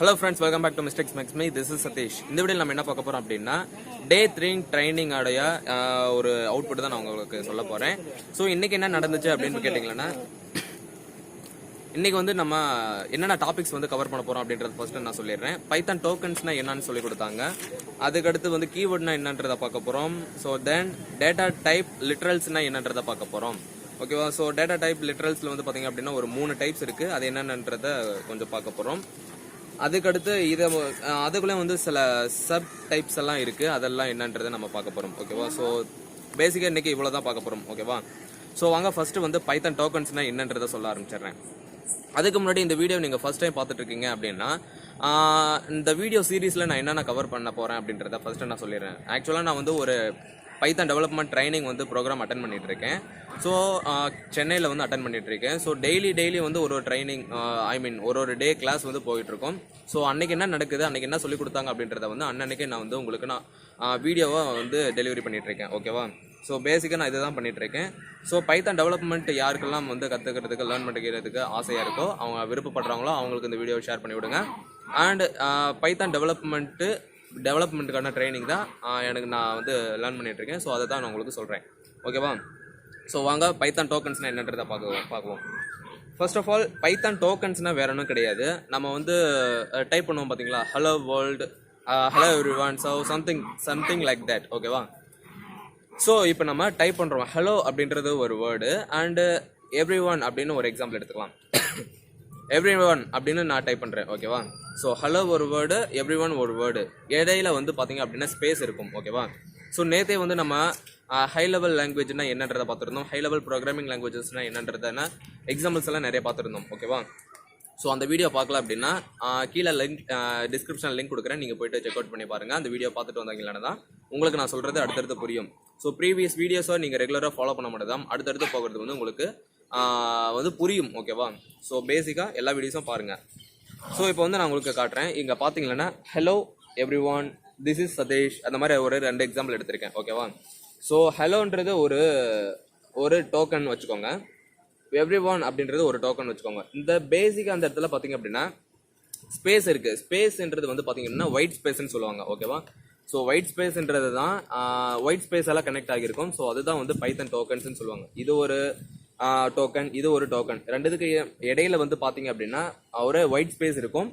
Hello friends, welcome back to Mistakes Makes Me. This is Satish. இந்த வீடியோல நம்ம என்ன பார்க்க போறோம் அப்படின்னா டே 3 ட்ரைனிங் ஆடைய ஒரு அவுட்புட் தான் நான் உங்களுக்கு சொல்ல போறேன். ஸோ இன்னைக்கு என்ன நடந்துச்சு அப்படின்னு கேட்டிங்கன்னா இன்னைக்கு வந்து நம்ம என்னென்ன டாபிக்ஸ் வந்து கவர் பண்ண போறோம் அப்படின்றத ஃபர்ஸ்ட் நான் சொல்லிடுறேன். பைத்தான் டோக்கன்ஸ்னா என்னன்னு சொல்லி கொடுத்தாங்க. அதுக்கடுத்து வந்து கீவேர்ட்னா என்னன்றதை பார்க்க போறோம். ஸோ தென் டேட்டா டைப் லிட்ரல்ஸ்னா என்னன்றதை பார்க்க போறோம். ஓகேவா? ஸோ டேட்டா டைப் லிட்ரல்ஸ்ல வந்து பாத்தீங்க அப்படின்னா ஒரு 3 டைப்ஸ் இருக்கு. அது என்னன்றதை கொஞ்சம் பார்க்க போறோம். அதுக்கடுத்து அதுக்குள்ளே வந்து சில சப் டைப்ஸ் எல்லாம் இருக்கு. அதெல்லாம் என்னன்றதை நம்ம பார்க்க போறோம். ஓகேவா? ஸோ பேசிக்காக இன்னைக்கு இவ்வளோதான் பார்க்க போறோம். ஓகேவா? ஸோ வாங்க ஃபர்ஸ்ட் வந்து பைத்தான் டோக்கன்ஸ்னா என்னன்றதை சொல்ல ஆரம்பிச்சிடுறேன். அதுக்கு முன்னாடி இந்த வீடியோ நீங்கள் ஃபர்ஸ்ட் டைம் பார்த்துட்டு இருக்கீங்க அப்படின்னா இந்த வீடியோ சீரீஸில் நான் என்னென்ன கவர் பண்ண போகிறேன் அப்படின்றத ஃபர்ஸ்ட் நான் சொல்லிடுறேன். ஆக்சுவலாக நான் வந்து ஒரு பைத்தான் டெவலப்மெண்ட் ட்ரைனிங் வந்து ப்ரோக்ராம் அட்டன் பண்ணிட்டு இருக்கேன். ஸோ சென்னையில் வந்து அட்டன் பண்ணிட்டு இருக்கேன். ஸோ டெய்லி வந்து ஒரு ட்ரைனிங் ஒரு டே கிளாஸ் வந்து போயிட்டு இருக்கோம். ஸோ அன்னைக்கு என்ன நடக்குது, அன்னைக்கு என்ன சொல்லி கொடுத்தாங்க அப்படின்றத வந்து அன்னன்னைக்கே நான் வந்து உங்களுக்கு வீடியோவை வந்து டெலிவரி பண்ணிட்டு இருக்கேன். ஓகேவா? ஸோ பேசிக்காக நான் இதுதான் பண்ணிட்டு இருக்கேன். ஸோ பைத்தான் டெவலப்மெண்ட் யாருக்கெல்லாம் வந்து கற்றுக்கிறதுக்கு லேர்ன் பண்ணிக்கிறதுக்கு ஆசையாக இருக்கோ, அவங்க விருப்பப்படுறாங்களோ அவங்களுக்கு இந்த வீடியோவை ஷேர் பண்ணி விடுங்க. அண்ட் பைத்தான் டெவலப்மெண்ட்டுக்கான ட்ரைனிங் தான் நான் வந்து லேர்ன் பண்ணிட்டு இருக்கேன். ஸோ அதை தான் நான் உங்களுக்கு சொல்கிறேன். ஓகேவா? ஸோ வாங்க பைத்தான் டோக்கன்ஸ்னால் என்னன்றதை பார்க்குவோம். ஃபர்ஸ்ட் ஆஃப் ஆல் பைத்தான் டோக்கன்ஸ்னால் வேற ஒன்றும் கிடையாது. நம்ம வந்து டைப் பண்ணுவோம் பார்த்தீங்களா, hello world, hello everyone, so something like that. ஓகேவா? ஸோ இப்போ நம்ம டைப் பண்ணுறோம். ஹலோ அப்படின்றது ஒரு வேர்டு அண்டு எவ்ரிவன் அப்படின்னு ஒரு எக்ஸாம்பிள் எடுத்துக்கலாம். எவ்ரிவன் அப்படின்னு நான் டைப் பண்ணுறேன். ஓகேவா? ஸோ ஹலோ ஒரு வேர்டு, எவ்ரிவன் ஒரு வேர்டு, இடையில வந்து பார்த்தீங்க அப்படின்னா ஸ்பேஸ் இருக்கும். ஓகேவா? ஸோ நேற்றே வந்து நம்ம ஹை லெவல் லாங்குவேஜ்னா என்னன்றதை பார்த்துருந்தோம். ஹை லெவல் ப்ரோக்ராமிங் லாங்குவேஜஸ்னா என்னன்றதுனா எக்ஸாம்பிள்ஸ் எல்லாம் நிறைய பார்த்துருந்தோம். ஓகேவா? ஸோ அந்த வீடியோ பார்க்கல அப்படின்னா கீழே டிஸ்கிரிப்ஷன் லிங்க் கொடுக்குறேன், நீங்கள் போய்ட்டு செக் அவுட் பண்ணி பாருங்கள். அந்த வீடியோ பார்த்துட்டு வந்தாங்கன்னா தான் உங்களுக்கு நான் சொல்கிறது அடுத்தடுத்து புரியும். ஸோ ப்ரீவியஸ் வீடியோஸை நீங்கள் ரெகுலராக ஃபாலோ பண்ண மாட்டேதான், அடுத்தடுத்து போகிறது வந்து உங்களுக்கு வந்து புரியும். ஓகேவா? ஸோ பேசிக்காக எல்லா வீடியோஸும் பாருங்கள். ஸோ இப்போ வந்து நான் உங்களுக்கு காட்டுறேன். இங்கே பார்த்தீங்கன்னா hello everyone, this is Sathish, அந்த மாதிரி ஒரு 2 எக்ஸாம்பிள் எடுத்திருக்கேன். ஓகேவா? ஸோ ஹலோன்றது ஒரு டோக்கன் வச்சுக்கோங்க, எவ்ரி ஒன் அப்படின்றது ஒரு டோக்கன் வச்சுக்கோங்க. இந்த பேசிக்காக அந்த இடத்துல பார்த்தீங்க அப்படின்னா ஸ்பேஸ் இருக்குது. ஸ்பேஸ்ன்றது வந்து பார்த்தீங்கன்னா ஒயிட் ஸ்பேஸ்ன்னு சொல்லுவாங்க. ஓகேவா? ஸோ ஒயிட் ஸ்பேஸ்ன்றது தான் ஒயிட் ஸ்பேஸ் எல்லாம் கனெக்ட் ஆகியிருக்கும். ஸோ அதுதான் வந்து பைத்தான் டோக்கன்ஸ்ன்னு சொல்லுவாங்க. இது ஒரு டோக்கன், இது ஒரு டோக்கன். ரெண்டுத்துக்கு இடையில வந்து பார்த்தீங்க அப்படின்னா ஒரு ஒயிட் ஸ்பேஸ் இருக்கும்,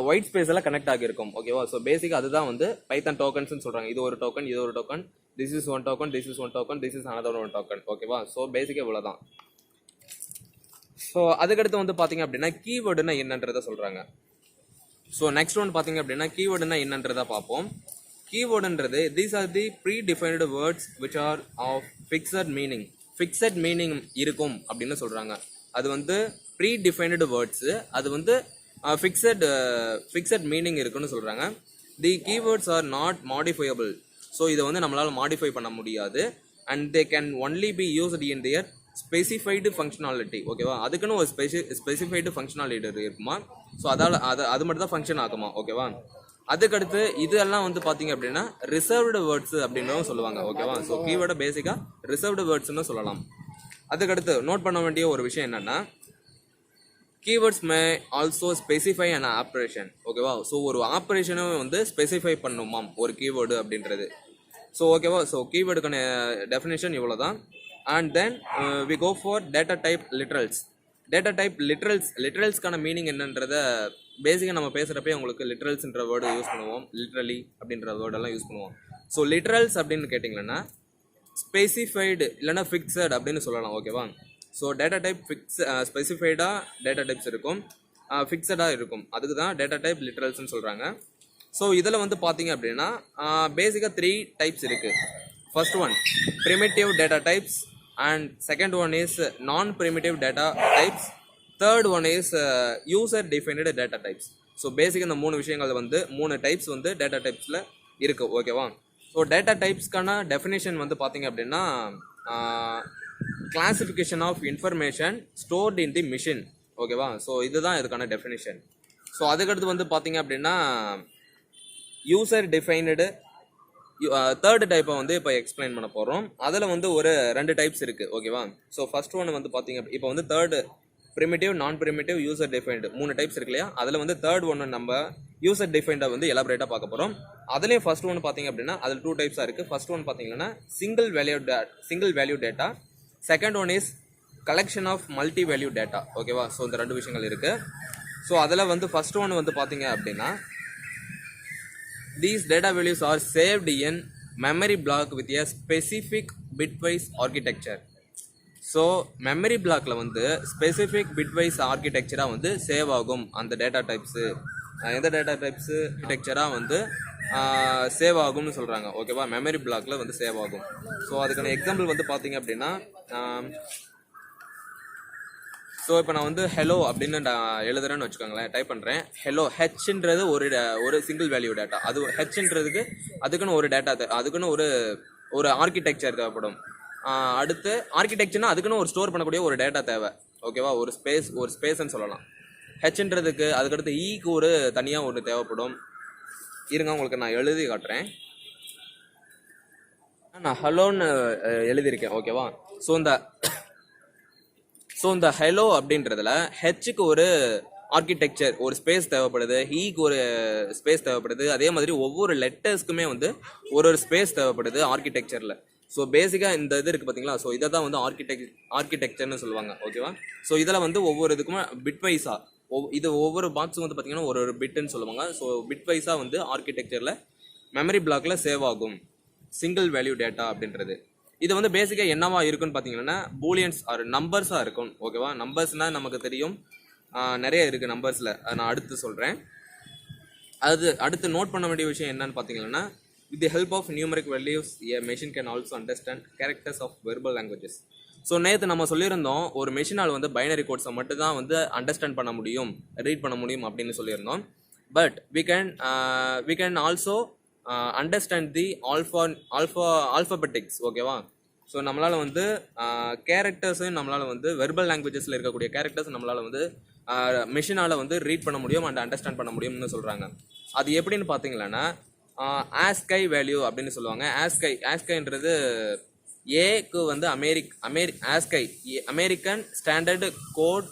ஒயிட் ஸ்பேஸ் எல்லாம் கனெக்ட் ஆகியிருக்கும். ஓகேவா? ஸோ பேசிக்காக அதுதான் வந்து பைத்தான் டோக்கன்ஸ்ன்னு சொல்கிறாங்க. இது ஒரு டோக்கன், இது ஒரு token, this is one token, this is one token, this is another one token. ஓகேவா? ஸோ பேசிக்காக இவ்வளோதான். ஸோ அதுக்கடுத்து வந்து பார்த்தீங்க அப்படின்னா கீவேர்டுனா என்னன்றதை சொல்கிறாங்க. ஸோ நெக்ஸ்ட் ஒன் பார்த்தீங்க அப்படின்னா கீவேர்டுனா என்னன்றதை பார்ப்போம். கீவேர்டுன்றது these are the predefined words which are of fixed meaning இருக்கும் அப்படின்னு சொல்கிறாங்க. அது வந்து ப்ரீ டிஃபைன்டு வேர்ட்ஸு, அது வந்து ஃபிக்ஸட் மீனிங் இருக்குன்னு சொல்கிறாங்க. The keywords are not modifiable. So இதை வந்து நம்மளால் மாடிஃபை பண்ண முடியாது. And they can only be used in their specified functionality. ஓகேவா? அதுக்குன்னு ஒரு ஸ்பெசிஃபைடு ஃபங்க்ஷனாலிட்டி இருக்குமா. ஸோ அது மட்டும் தான் ஃபங்க்ஷன் ஆகுமா. ஓகேவா? அதுக்கடுத்து இதெல்லாம் வந்து பார்த்தீங்க அப்படின்னா ரிசர்வ்டு வேர்ட்ஸ் அப்படின்றவும் சொல்லுவாங்க. ஓகேவா? ஸோ கீவேர்டை பேசிக்காக ரிசர்வ்டு வேர்ட்ஸ்ன்னு சொல்லலாம். அதுக்கடுத்து நோட் பண்ண வேண்டிய ஒரு விஷயம் என்னன்னா keywords may also specify an operation. ஓகேவா? ஸோ ஒரு ஆப்ரேஷனும் வந்து ஸ்பெசிஃபை பண்ணுமாம் ஒரு கீவேர்டு அப்படின்றது. ஸோ ஓகேவா? ஸோ கீவேர்டுக்கான டெஃபினேஷன் இவ்வளோ தான். And then we go for data type literals. லிட்ரல்ஸ்க்கான மீனிங் என்னன்றத பேசிக்காக நம்ம பேசுகிறப்பே உங்களுக்கு லிட்ரல்ஸ்ன்ற வேர்டு யூஸ் பண்ணுவோம், லிட்ரலி அப்படின்ற வேர்டெல்லாம் யூஸ் பண்ணுவோம். ஸோ லிட்ரல்ஸ் அப்படின்னு கேட்டிங்கன்னா ஸ்பெசிஃபைடு இல்லைன்னா ஃபிக்ஸட் அப்படின்னு சொல்லலாம். ஓகேவா? ஸோ டேட்டா டைப் ஸ்பெசிஃபைடாக டேட்டா டைப்ஸ் இருக்கும், ஃபிக்ஸடாக இருக்கும். அதுக்கு தான் டேட்டா டைப் லிட்ரல்ஸ்ன்னு சொல்கிறாங்க. ஸோ இதில் வந்து பார்த்தீங்க அப்படின்னா பேசிக்காக 3 டைப்ஸ் இருக்குது. First one primitive data types, and second one is non primitive data types, third one is user defined data types. So பேசிக்காக இந்த 3 விஷயங்கள் வந்து 3 டைப்ஸ் வந்து டேட்டா டைப்ஸில் இருக்குது. ஓகேவா? ஸோ டேட்டா டைப்ஸ்க்கான டெஃபினேஷன் வந்து பார்த்தீங்க அப்படின்னா classification of information stored in the machine. ஓகேவா? ஸோ இதுதான் இதுக்கான டெஃபினேஷன். ஸோ அதுக்கடுத்து வந்து பார்த்தீங்க அப்படின்னா யூசர் டிஃபைன்டு தேர்ட் டைப்பை வந்து இப்போ எக்ஸ்பிளைன் பண்ண போகிறோம். அதில் வந்து ஒரு 2 டைப்ஸ் இருக்குது. ஓகேவா? ஸோ ஃபர்ஸ்ட் ஒன்று வந்து பார்த்தீங்க இப்போ வந்து ப்ரிமிட்டிவ், நான் ப்ரிமிட்டிவ், யூசர் டிஃபைன்டு 3 டைப்ஸ் இருக்கு இல்லையா? அதில் வந்து தேர்ட் ஒன்று நம்ம யூசர் டிஃபைண்டை வந்து எலாபரேட்டாக பார்க்க போகிறோம். அதுலேயும் ஃபர்ஸ்ட் ஒன்று பார்த்தீங்க அப்படின்னா அதில் 2 டைப்ஸாக இருக்குது. ஃபர்ஸ்ட் ஒன் பார்த்தீங்கன்னா single value data. Second one is collection of multi value data. ஓகேவா? ஸோ இந்த 2 விஷயங்கள் இருக்குது. ஸோ அதில் வந்து ஃபர்ஸ்ட் ஒன் வந்து பார்த்தீங்க அப்படின்னா these data values are saved in memory block with a specific bitwise architecture. So memory பிளாக்ல வந்து ஸ்பெசிஃபிக் பிட்வைஸ் ஆர்கிடெக்சராக வந்து சேவ் ஆகும் அந்த டேட்டா டைப்ஸு. எந்த டேட்டா டைப்ஸு ஆர்கிடெக்சராக வந்து சேவ் ஆகும்னு சொல்கிறாங்க. ஓகேவா? மெமரி பிளாக்ல வந்து சேவ் ஆகும். ஸோ அதுக்கான எக்ஸாம்பிள் வந்து பார்த்தீங்க அப்படின்னா ஸோ இப்போ நான் வந்து ஹெலோ அப்படின்னு நான் எழுதுறேன்னு வச்சுக்கோங்களேன், டைப் பண்ணுறேன் ஹெலோ. ஹெச்ன்றது ஒரு சிங்கிள் வேல்யூ டேட்டா. அது ஹெச்ன்றதுக்கு அதுக்குன்னு ஒரு டேட்டா அதுக்குன்னு ஒரு ஆர்கிடெக்சர் தேவைப்படும். அடுத்து ஆர்கிடெக்சர்னா அதுக்குன்னு ஒரு ஸ்டோர் பண்ணக்கூடிய ஒரு டேட்டா தேவை. ஓகேவா? ஒரு ஸ்பேஸ்ன்னு சொல்லலாம். ஹெச்ன்றதுக்கு அதுக்கடுத்து ஈக்கு ஒரு தனியாக ஒன்று தேவைப்படும். இருங்க உங்களுக்கு நான் எழுதி காட்டுறேன். நான் ஹலோன்னு எழுதியிருக்கேன். ஓகேவா? ஸோ இந்த ஹெலோ அப்படின்றதுல ஹெச்சுக்கு ஒரு ஆர்கிடெக்சர் ஒரு ஸ்பேஸ் தேவைப்படுது, ஈக்கு ஒரு ஸ்பேஸ் தேவைப்படுது. அதே மாதிரி ஒவ்வொரு லெட்டர்ஸ்க்குமே வந்து ஒரு ஸ்பேஸ் தேவைப்படுது ஆர்கிடெக்சரில். ஸோ பேசிக்காக இந்த இது இருக்குது பார்த்தீங்களா? ஸோ இதை தான் வந்து ஆர்கிடெக்சர்னு சொல்லுவாங்க. ஓகேவா? ஸோ இதில் வந்து ஒவ்வொரு இதுக்குமே பிட்வைஸாக இது ஒவ்வொரு பாக்ஸும் வந்து பார்த்தீங்கன்னா ஒரு பிட்டுன்னு சொல்லுவாங்க. ஸோ பிட்வைஸாக வந்து ஆர்கிடெக்சரில் மெமரி பிளாக்ல சேவ் ஆகும் சிங்கிள் வேல்யூ டேட்டா அப்படின்றது. இது வந்து பேசிக்காக என்னவா இருக்குன்னு பார்த்தீங்கன்னா பூலியன்ஸ் ஆர் நம்பர்ஸாக இருக்கும். ஓகேவா? நம்பர்ஸ்னால் நமக்கு தெரியும் நிறைய இருக்குது நம்பர்ஸில். நான் அடுத்து சொல்கிறேன். அடுத்து நோட் பண்ண வேண்டிய விஷயம் என்னன்னு பார்த்தீங்கன்னா with the help of numeric values a machine can also understand characters of verbal languages. So நேற்று நம்ம சொல்லியிருந்தோம் ஒரு மெஷினால் வந்து பைனரி கோட்ஸை மட்டும் தான் வந்து அண்டர்ஸ்டாண்ட் பண்ண முடியும், ரீட் பண்ண முடியும் அப்படின்னு சொல்லியிருந்தோம். But we can also understand the alphabetics. ஓகேவா? ஸோ நம்மளால் வந்து கேரக்டர்ஸையும் நம்மளால் வந்து வெர்பல் லாங்குவேஜஸில் இருக்கக்கூடிய கேரக்டர்ஸ் நம்மளால் வந்து மெஷினால் வந்து ரீட் பண்ண முடியும் அண்ட் அண்டர்ஸ்டாண்ட் பண்ண முடியும்னு சொல்கிறாங்க. அது எப்படின்னு பார்த்தீங்கன்னா ஆஸ்கை வேல்யூ அப்படின்னு சொல்லுவாங்க. ஆஸ்கைன்றது ஏக்கு வந்து ஆஸ்கை அமெரிக்கன் ஸ்டாண்டர்டு கோட்.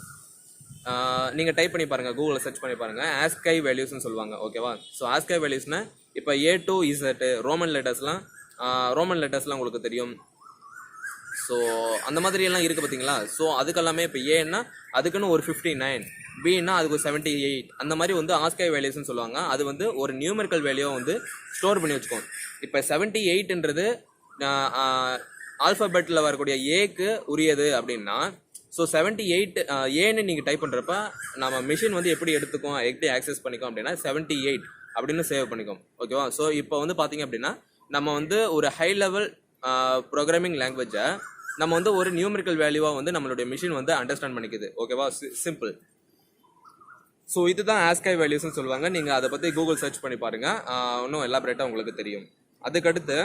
நீங்கள் டைப் பண்ணி பாருங்கள், கூகுளில் சர்ச் பண்ணி பாருங்கள், ஆஸ்கை வேல்யூஸ்னு சொல்லுவாங்க. ஓகேவா? ஸோ ஆஸ்கை வேல்யூஸ்னால் இப்போ A to Z ரோமன் லெட்டர்ஸ்லாம் உங்களுக்கு தெரியும். ஸோ அந்த மாதிரி எல்லாம் இருக்குது பார்த்தீங்களா? ஸோ அதுக்கெல்லாமே இப்போ ஏன்னா அதுக்குன்னு ஒரு 59, பின்னா அதுக்கு 78, அந்த மாதிரி வந்து ஆஸ்கை வேல்யூஸ்ன்னு சொல்லுவாங்க. அது வந்து ஒரு நியூமெரிக்கல் வேல்யூவை வந்து ஸ்டோர் பண்ணி வச்சுக்கோம். இப்போ 78ன்றது ஆல்ஃபபெட்டில் வரக்கூடிய ஏக்கு உரியது அப்படின்னா ஸோ 78 ஏன்னு நீங்கள் டைப் பண்ணுறப்ப நம்ம மிஷின் வந்து எப்படி ஆக்சஸ் பண்ணிக்கும் அப்படின்னா 78 அப்படின்னு சேவ் பண்ணிக்கும். ஓகேவா? ஸோ இப்போ வந்து பார்த்தீங்க அப்படின்னா நம்ம வந்து ஒரு ஹை லெவல் ப்ரோக்ராமிங் லாங்குவேஜை நம்ம வந்து ஒரு நியூமெரிக்கல் வேல்யூவாக வந்து நம்மளுடைய மிஷின் வந்து அண்டர்ஸ்டாண்ட் பண்ணிக்குது. ஓகேவா? சிம்பிள். ஸோ இதுதான் ஆஸ்கை வேல்யூஸ்னு சொல்லுவாங்க. நீங்கள் அதை பற்றி கூகுள் சர்ச் பண்ணி பாருங்கள், இன்னும் எலாபரேட்டாக உங்களுக்கு தெரியும். அதுக்கடுத்து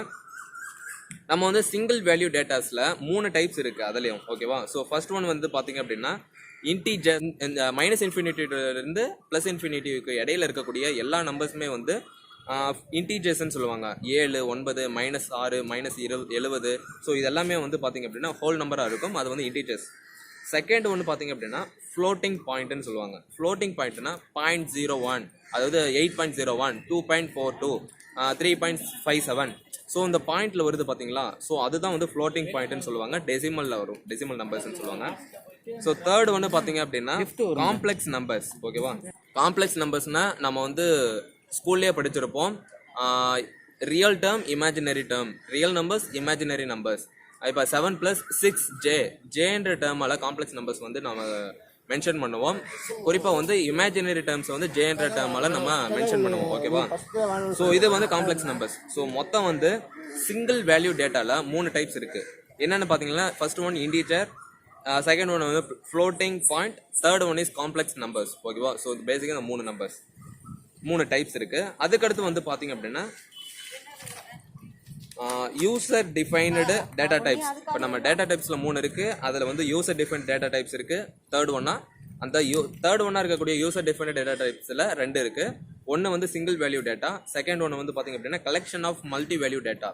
நம்ம வந்து சிங்கிள் வேல்யூ டேட்டாஸில் 3 டைப்ஸ் இருக்குது அதுலேயும். ஓகேவா? ஸோ ஃபர்ஸ்ட் ஒன் வந்து பார்த்தீங்க அப்படின்னா இன்டிஜர். -∞ ப்ளஸ் இன்ஃபினிட்டிக்கு இடையில இருக்கக்கூடிய எல்லா நம்பர்ஸுமே வந்து இன்டிஜர்ஸ்ன்னு சொல்லுவாங்க. 7, 9, -6, -70. ஸோ இதெல்லாமே வந்து பார்த்தீங்க அப்படின்னா ஹோல் நம்பராக இருக்கும். அது வந்து இன்டிஜர்ஸ். செகண்ட் ஒன்று பார்த்தீங்க அப்படின்னா ஃப்ளோட்டிங் பாயிண்ட்னு சொல்லுவாங்க. ஃப்ளோட்டிங் பாயிண்ட்னா 0.01, அதாவது 8.01, 2.42, 3.57. ஸோ இந்த பாயிண்ட்ல வருது பார்த்தீங்களா? ஸோ அதுதான் வந்து ஃப்ளோட்டிங் பாயிண்ட்னு சொல்லுவாங்க. டெசிமலில் வரும், டெசிமல் நம்பர்ஸ்ன்னு சொல்லுவாங்க. ஸோ தேர்ட் ஒன்று பார்த்தீங்க அப்படின்னா காம்ப்ளெக்ஸ் நம்பர்ஸ். ஓகேவா? காம்ப்ளெக்ஸ் நம்பர்ஸ்னா நம்ம வந்து ஸ்கூல்லேயே படிச்சிருப்போம். Real term, imaginary term, real numbers, imaginary numbers. இப்போ 7 + 6 ஜேன்ற டேர்மால காம்ப்ளெக்ஸ் நம்பர்ஸ் வந்து நம்ம மென்ஷன் பண்ணுவோம். குறிப்பாக வந்து இமேஜினரி டேர்ம்ஸ் வந்து ஜேன்ற டேர்மால நம்ம மென்ஷன் பண்ணுவோம். ஓகேவா? ஸோ இது வந்து காம்ப்ளெக்ஸ் நம்பர்ஸ். ஸோ மொத்தம் வந்து சிங்கிள் வேல்யூ டேட்டாவில் 3 டைப்ஸ் இருக்குது. என்னென்னு பார்த்தீங்கன்னா first one integer, second one வந்து floating point, third one is complex numbers. ஓகேவா? ஸோ பேசிக்காக இந்த 3 நம்பர்ஸ் 3 டைப்ஸ் இருக்குது. அதுக்கடுத்து வந்து பார்த்தீங்க அப்படின்னா யூசர் டிஃபைன்டு டேட்டா டைப்ஸ். இப்போ நம்ம டேட்டா டைப்ஸில் 3 இருக்குது. அதில் வந்து யூசர் டிஃபைன்ட் டேட்டா டைப்ஸ் இருக்குது. தேர்ட் ஒன்னாக இருக்கக்கூடிய யூசர் டிஃபைன்ட் டேட்டா டைப்ஸில் 2 இருக்குது. ஒன்று வந்து சிங்கிள் வேல்யூ டேட்டா, செகண்ட் ஒன்று வந்து பார்த்தீங்க அப்படின்னா collection of multi value data.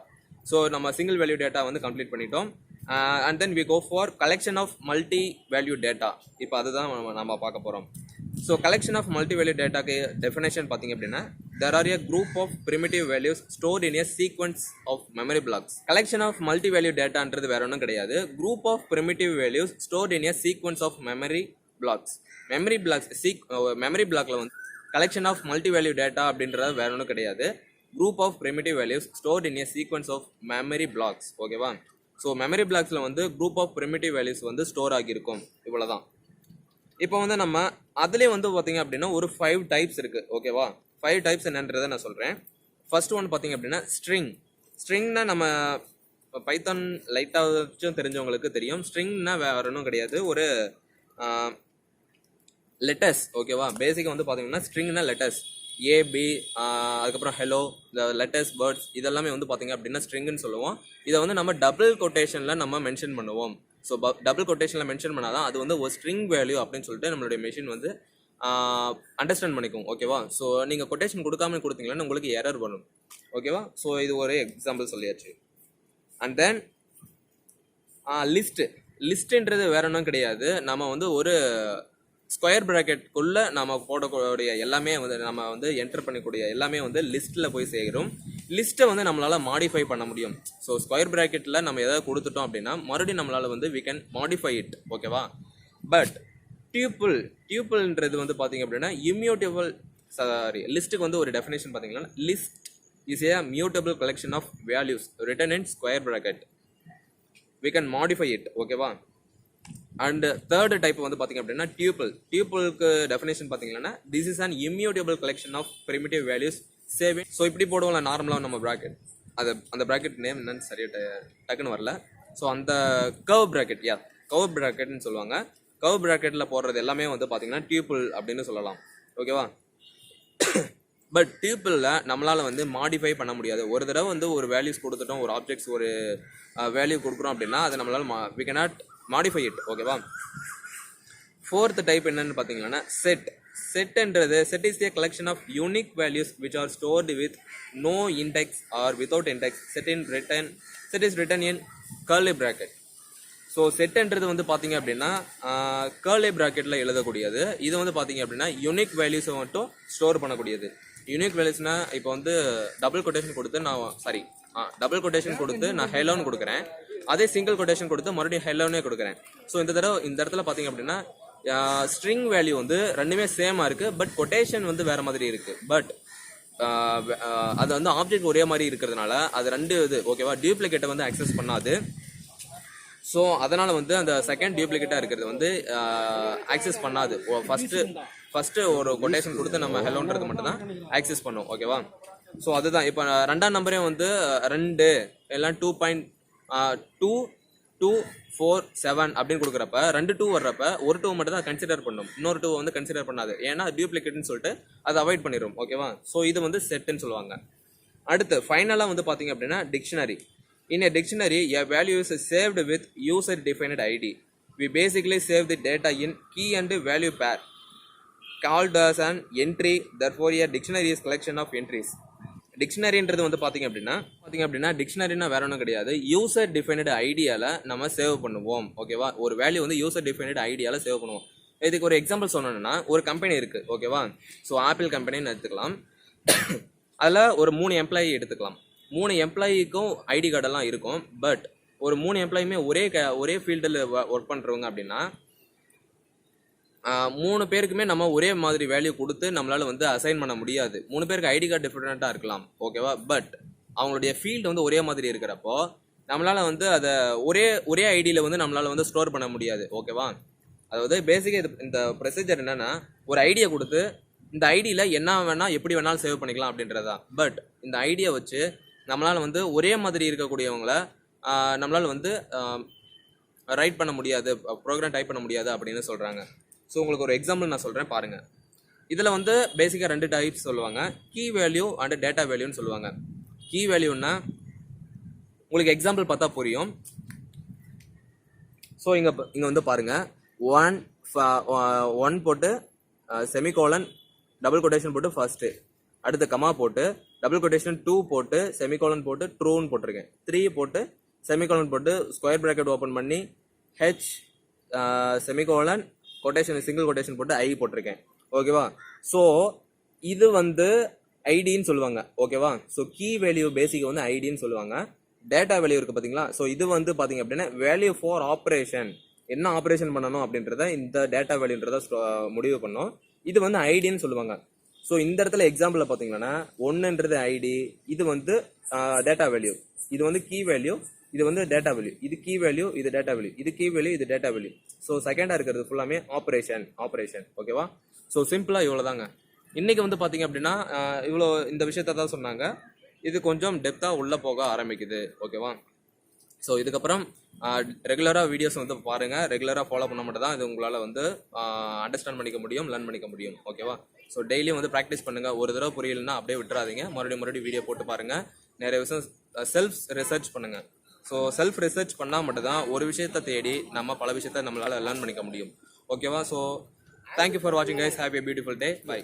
So நம்ம சிங்கிள் வேல்யூ டேட்டா வந்து கம்ப்ளீட் பண்ணிட்டோம். and then we go for collection of multi-value data. இப்போ அதுதான் நம்ம பார்க்க போகிறோம். So collection of multi-value dataக்கு definition பார்த்தீங்க அப்படின்னா there are a group of primitive values stored in a sequence of memory blocks. collection of multi-value dataன்றது வேற ஒன்றும் கிடையாது. group of primitive values stored in a sequence of memory blocks. memory blockல வந்து collection of multi-value data அப்படின்றது வேற ஒன்றும் கிடையாது. group of primitive values stored in a sequence of memory blocks. ஓகேவா? So memory பிளாக்ஸில் வந்து குரூப் ஆஃப் ப்ரிமிட்டிவ் வேல்யூஸ் வந்து store ஆகியிருக்கும். இவ்வளோதான். இப்போ வந்து நம்ம அதுலேயே வந்து பார்த்தீங்க அப்படின்னா ஒரு 5 டைப்ஸ் இருக்குது. ஓகேவா? 5 டைப்ஸ் என்னன்றதை நான் சொல்கிறேன். ஃபர்ஸ்ட் ஒன் பார்த்தீங்க அப்படின்னா ஸ்ட்ரிங்னா நம்ம பைத்தான் லைட்டாக தெரிஞ்சவங்களுக்கு தெரியும். ஸ்ட்ரிங்னா வேற ஒன்றும் கிடையாது, ஒரு லெட்டர்ஸ். ஓகேவா? பேசிக்காக வந்து பார்த்தீங்கன்னா ஸ்ட்ரிங்னா லெட்டர்ஸ் ஏபி, அதுக்கப்புறம் ஹெலோ, இந்த லெட்டர்ஸ், வேர்ட்ஸ் இதெல்லாமே வந்து பார்த்தீங்க அப்படின்னா ஸ்ட்ரிங்னு சொல்லுவோம். இதை வந்து நம்ம டபுள் கொட்டேஷனில் நம்ம மென்ஷன் பண்ணுவோம். ஸோ டபுள் கொட்டேஷனில் மென்ஷன் பண்ணாதான் அது வந்து ஒரு ஸ்ட்ரிங் வேல்யூ அப்படின்னு சொல்லிட்டு நம்மளுடைய மெஷின் வந்து அண்டர்ஸ்டாண்ட் பண்ணிக்கும். ஓகேவா? ஸோ நீங்கள் கொட்டேஷன் கொடுக்காம கொடுத்தீங்கன்னா உங்களுக்கு எரர் வரும். ஓகேவா? ஸோ இது ஒரு எக்ஸாம்பிள் சொல்லியாச்சு. அண்ட் தென் லிஸ்ட்டுன்றது வேற ஒன்றும் கிடையாது. நம்ம வந்து ஒரு ஸ்கொயர் ப்ராக்கெட்குள்ள நம்ம போடக்கூடிய எல்லாமே வந்து நம்ம வந்து என்டர் பண்ணக்கூடிய எல்லாமே வந்து லிஸ்ட்டில் போய் சேரும். லிஸ்ட்டை வந்து நம்மளால் மாடிஃபை பண்ண முடியும். ஸோ ஸ்கொயர் ப்ராக்கெட்டில் நம்ம எதாவது கொடுத்துட்டோம் அப்படின்னா மறுபடியும் நம்மளால் வந்து we can modify it. ஓகேவா? பட் டியூபிள்ன்றது வந்து பார்த்தீங்க அப்படின்னா இம்யூட்டபிள். லிஸ்ட்டுக்கு வந்து ஒரு டெஃபினேஷன் பார்த்தீங்கன்னா list is a mutable collection of values written in square bracket. we can modify it. ஓகேவா? அண்ட் தேர்ட் டைப் வந்து பார்த்தீங்க அப்படின்னா டியூபிளுக்கு டெஃபினேஷன் பார்த்தீங்கன்னா this is an immutable collection of primitive values saving. So இப்படி போடுவோம்ல நார்மலாக நம்ம ப்ராக்கெட், அந்த ப்ராக்கெட் நேம் என்னன்னு சரியாக டக்குன்னு வரல. ஸோ அந்த கர்வ் ப்ராக்கெட்னு சொல்லுவாங்க. கர்வ் ப்ராக்கெட்டில் போடுறது எல்லாமே வந்து பார்த்தீங்கன்னா டியூபிள் அப்படின்னு சொல்லலாம். ஓகேவா? பட் டியூபிளில் நம்மளால் வந்து மாடிஃபை பண்ண முடியாது. ஒரு தடவை வந்து ஒரு வேல்யூஸ் கொடுத்துட்டோம், ஒரு ஆப்ஜெக்ட்ஸ் ஒரு வேல்யூ கொடுக்குறோம் அப்படின்னா அதை நம்மளால் we cannot modify it. ஓகேவா? ஃபோர்த் டைப் என்னன்னு பார்த்தீங்கன்னா set is a collection of unique values which are stored with no index or without index. set is written in curly bracket. So செட்ன்றது வந்து பார்த்தீங்க அப்படின்னா கர்லி ப்ராக்கெட்டில் எழுதக்கூடியது. இது வந்து பார்த்தீங்க அப்படின்னா யூனிக் வேல்யூஸை மட்டும் ஸ்டோர் பண்ணக்கூடியது. யூனிக் வேல்யூஸ்னா இப்போ வந்து டபுள் கொட்டேஷன் கொடுத்து நான் ஹெலோன்னு கொடுக்குறேன், அதே சிங்கிள் கொட்டேஷன் கொடுத்து மறுபடியும் ஹெலோனே கொடுக்குறேன். ஸோ இந்த இடத்துல பார்த்தீங்க அப்படின்னா ஸ்ட்ரிங் வேல்யூ வந்து ரெண்டுமே சேமாக இருக்குது, பட் கொட்டேஷன் வந்து வேறு மாதிரி இருக்குது. பட் அது வந்து ஆப்ஜெக்ட் ஒரே மாதிரி இருக்கிறதுனால அது ரெண்டு இது ஓகேவா டியூப்ளிகேட்டை வந்து அக்சஸ் பண்ணாது. ஸோ அதனால் வந்து அந்த செகண்ட் டியூப்ளிகேட்டாக இருக்கிறது வந்து ஆக்சஸ் பண்ணாது. ஃபஸ்ட்டு ஒரு கொட்டேஷன் கொடுத்து நம்ம ஹெலோன்றது மட்டும் தான் ஆக்சஸ் பண்ணும். ஓகேவா? ஸோ அதுதான். இப்போ ரெண்டாம் நம்பரே வந்து 2 எல்லாம் 2.247 அப்படின்னு கொடுக்குறப்ப 2 2 வர்றப்ப ஒரு 2 மட்டும் தான் கன்சிடர் பண்ணும், இன்னொரு 2 வந்து கன்சிடர் பண்ணாது. ஏன்னா டியூப்ளிகேட்னு சொல்லிட்டு அதை அவாய்ட் பண்ணிடும். ஓகேவா? ஸோ இது வந்து செட்டுன்னு சொல்லுவாங்க. அடுத்து ஃபைனலாக வந்து பார்த்தீங்க அப்படின்னா dictionary. In a dictionary, a value is saved with user-defined ID. We basically save the data in key and value pair, called as an entry. Therefore, a dictionary is collection of entries. டிக்ஷனரின்றது வந்து பார்த்தீங்க அப்படின்னா டிக்ஷனரினா வேற ஒன்றும் கிடையாது, user defined ஐடியாவில் நம்ம save பண்ணுவோம். ஓகேவா? ஒரு வேல்யூ வந்து யூசர் டிஃபைனட் ஐடியாவில் சேவ் பண்ணுவோம். இதுக்கு ஒரு எக்ஸாம்பிள் சொன்னோன்னா ஒரு கம்பெனி இருக்குது. ஓகேவா? ஸோ ஆப்பிள் கம்பெனின்னு எடுத்துக்கலாம். அதில் ஒரு 3 எம்ப்ளாயி எடுத்துக்கலாம். 3 எம்ப்ளாயிக்கும் ஐடி கார்டெல்லாம் இருக்கும். பட் ஒரு 3 எம்ப்ளாயுமே ஒரே ஃபீல்டில் ஒர்க் பண்ணுறவங்க அப்படின்னா 3 பேருக்குமே நம்ம ஒரே மாதிரி வேல்யூ கொடுத்து நம்மளால் வந்து அசைன் பண்ண முடியாது. 3 பேருக்கு ஐடி கார்டு டிஃப்ரெண்ட்டாக இருக்கலாம். ஓகேவா? பட் அவங்களுடைய ஃபீல்டு வந்து ஒரே மாதிரி இருக்கிறப்போ நம்மளால் வந்து அதை ஒரே ஐடியில் வந்து நம்மளால் வந்து ஸ்டோர் பண்ண முடியாது. ஓகேவா? அதாவது பேசிக்காக இந்த ப்ரொசீஜர் என்னென்னா ஒரு ஐடியா கொடுத்து இந்த ஐடியில் என்ன வேணால் எப்படி வேணாலும் சேவ் பண்ணிக்கலாம் அப்படின்றதா. பட் இந்த ஐடியா வச்சு நம்மளால் வந்து ஒரே மாதிரி இருக்கக்கூடியவங்கள நம்மளால் வந்து ரைட் பண்ண முடியாது, ப்ரோக்ராம் டைப் பண்ண முடியாது அப்படின்னு சொல்கிறாங்க. ஸோ உங்களுக்கு ஒரு எக்ஸாம்பிள் நான் சொல்கிறேன் பாருங்கள். இதில் வந்து பேசிக்காக 2 டைப்ஸ் சொல்லுவாங்க, கீ வேல்யூ அண்ட் டேட்டா வேல்யூன்னு சொல்லுவாங்க. கீ வேல்யூன்னா உங்களுக்கு எக்ஸாம்பிள் பார்த்தா புரியும். ஸோ இங்கே வந்து பாருங்கள், 1 போட்டு செமிகோலன் டபுள் கொட்டேஷன் போட்டு ஃபர்ஸ்ட்டு, அடுத்து கமா போட்டு டபுள் கொட்டேஷன் 2 போட்டு செமிகோலன் போட்டு ட்ரூன்னு போட்டிருக்கேன், 3 போட்டு செமிகோலன் போட்டு ஸ்கொயர் பிராக்கெட் ஓப்பன் பண்ணி H semicolon quotation single quotation போட்டு ஐ போட்டிருக்கேன். ஓகேவா? ஸோ இது வந்து ஐடின்னு சொல்லுவாங்க. ஓகேவா? ஸோ கீ வேல்யூ பேசிக் வந்து ஐடின்னு சொல்லுவாங்க. டேட்டா வேல்யூ இருக்கு பாத்தீங்களா? ஸோ இது வந்து பாத்தீங்க அப்படின்னா வேல்யூ ஃபார் ஆப்ரேஷன், என்ன ஆப்ரேஷன் பண்ணணும் அப்படின்றத இந்த டேட்டா வேல்யூன்றத முடிவு பண்ணோம். இது வந்து ஐடின்னு சொல்லுவாங்க. ஸோ இந்த இடத்துல எக்ஸாம்பிள் பாத்தீங்கன்னா ஒன்னுன்றது ஐடி, இது வந்து டேட்டா வேல்யூ, இது வந்து கீ வேல்யூ, இது வந்து டேட்டா வேல்யூ, இது கீ வேல்யூ, இது டேட்டா வேல்யூ, இது கீ வேல்யூ, இது டேட்டா வேல்யூ. ஸோ செகண்டா இருக்கிறது ஃபுல்லாமே ஆப்ரேஷன். ஓகேவா? ஸோ சிம்பிளா இவ்வளவுதாங்க. இன்னைக்கு வந்து பாத்தீங்க அப்படின்னா இவ்வளோ இந்த விஷயத்த தான் சொன்னாங்க. இது கொஞ்சம் டெப்தா உள்ள போக ஆரம்பிக்குது. ஓகேவா? ஸோ இதுக்கப்புறம் ரெகுலராக வீடியோஸ் வந்து பாருங்க, ரெகுலராக ஃபாலோ பண்ண மட்டும் தான் இது உங்களால் வந்து அண்டர்ஸ்டாண்ட் பண்ணிக்க முடியும், லேர்ன் பண்ணிக்க முடியும். ஓகேவா? ஸோ டெய்லியும் வந்து ப்ராக்டிஸ் பண்ணுங்க. ஒரு தடவை புரியலன்னா அப்படியே விட்டுறாதீங்க, மறுபடியும் வீடியோ போட்டு பாருங்க. நிறைய விஷயம் செல்ஃப் ரிசர்ச் பண்ணுங்க. ஸோ செல்ஃப் ரிசர்ச் பண்ணால் மட்டும் தான் ஒரு விஷயத்தை தேடி நம்ம பல விஷயத்தை நம்மளால லேர்ன் பண்ணிக்க முடியும். ஓகேவா? ஸோ தேங்க்யூ ஃபார் வாட்சிங் guys. Have a beautiful day. By.